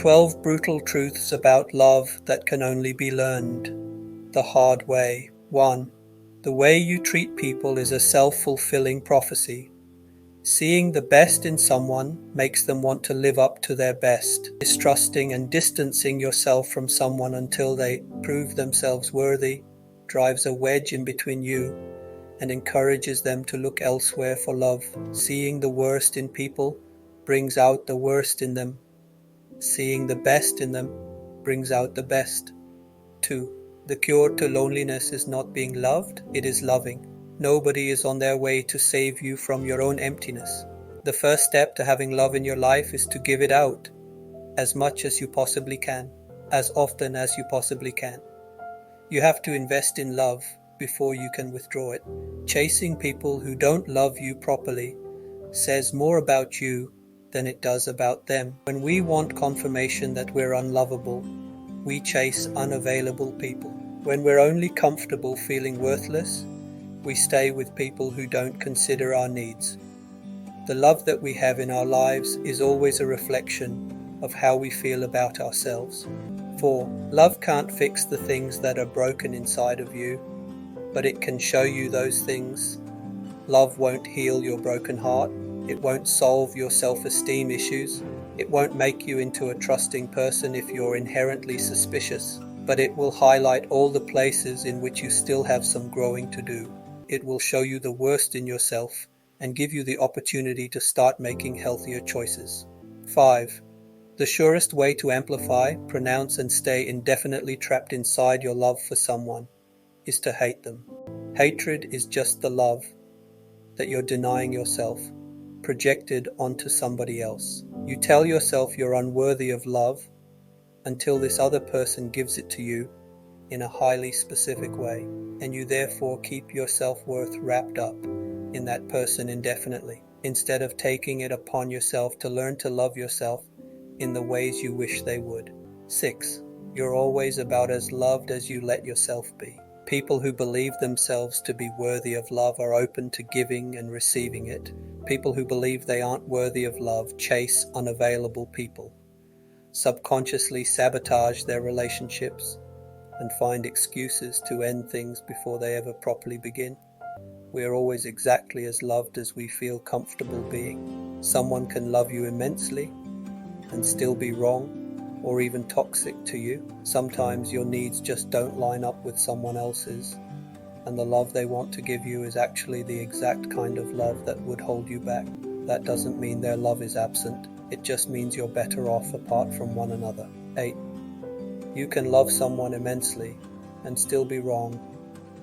12 brutal truths about love that can only be learned the hard way. 1. The way you treat people is a self-fulfilling prophecy. Seeing the best in someone makes them want to live up to their best. Distrusting and distancing yourself from someone until they prove themselves worthy drives a wedge in between you and encourages them to look elsewhere for love. Seeing the worst in people brings out the worst in them. Seeing the best in them brings out the best. 2. The cure to loneliness is not being loved, it is loving. Nobody is on their way to save you from your own emptiness. The first step to having love in your life is to give it out, as much as you possibly can, as often as you possibly can. You have to invest in love before you can withdraw it. Chasing people who don't love you properly says more about you than it does about them. When we want confirmation that we're unlovable, we chase unavailable people. When we're only comfortable feeling worthless, we stay with people who don't consider our needs. The love that we have in our lives is always a reflection of how we feel about ourselves. 4. Love can't fix the things that are broken inside of you, but it can show you those things. Love won't heal your broken heart. It won't solve your self-esteem issues. It won't make you into a trusting person if you're inherently suspicious, but it will highlight all the places in which you still have some growing to do. It will show you the worst in yourself and give you the opportunity to start making healthier choices. 5. The surest way to amplify, pronounce, and stay indefinitely trapped inside your love for someone is to hate them. Hatred is just the love that you're denying yourself, projected onto somebody else. You tell yourself you're unworthy of love until this other person gives it to you in a highly specific way, and you therefore keep your self-worth wrapped up in that person indefinitely, instead of taking it upon yourself to learn to love yourself in the ways you wish they would. 6. You're always about as loved as you let yourself be. People who believe themselves to be worthy of love are open to giving and receiving it. People who believe they aren't worthy of love chase unavailable people, subconsciously sabotage their relationships, and find excuses to end things before they ever properly begin. We are always exactly as loved as we feel comfortable being. Someone can love you immensely and still be wrong or even toxic to you. Sometimes your needs just don't line up with someone else's, and the love they want to give you is actually the exact kind of love that would hold you back. That doesn't mean their love is absent. It just means you're better off apart from one another. 8. You can love someone immensely and still be wrong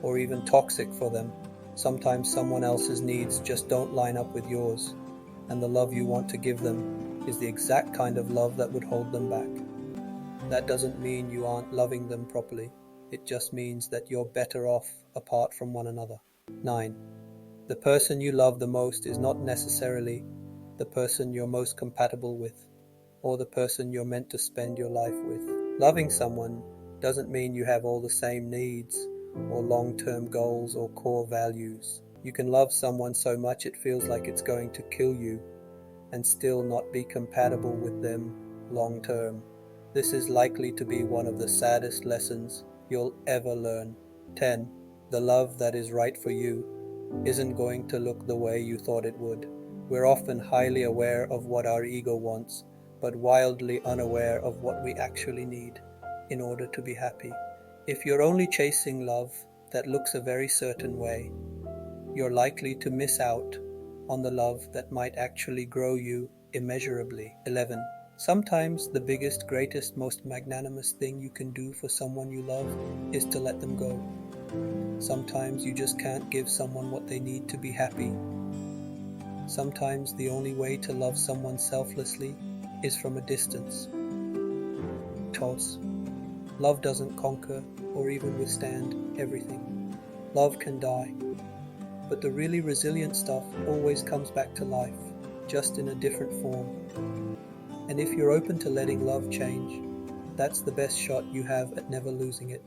or even toxic for them. Sometimes someone else's needs just don't line up with yours, and the love you want to give them is the exact kind of love that would hold them back. That doesn't mean you aren't loving them properly. It just means that you're better off apart from one another. 9. The person you love the most is not necessarily the person you're most compatible with, or the person you're meant to spend your life with. Loving someone doesn't mean you have all the same needs, or long-term goals, or core values. You can love someone so much it feels like it's going to kill you, and still not be compatible with them long-term. This is likely to be one of the saddest lessons you'll ever learn. 10. The love that is right for you isn't going to look the way you thought it would. We're often highly aware of what our ego wants, but wildly unaware of what we actually need in order to be happy. If you're only chasing love that looks a very certain way, you're likely to miss out on the love that might actually grow you immeasurably. 11. Sometimes the biggest, greatest, most magnanimous thing you can do for someone you love is to let them go. Sometimes you just can't give someone what they need to be happy. Sometimes the only way to love someone selflessly is from a distance. Toss. Love doesn't conquer or even withstand everything. Love can die, but the really resilient stuff always comes back to life, just in a different form. And if you're open to letting love change, that's the best shot you have at never losing it.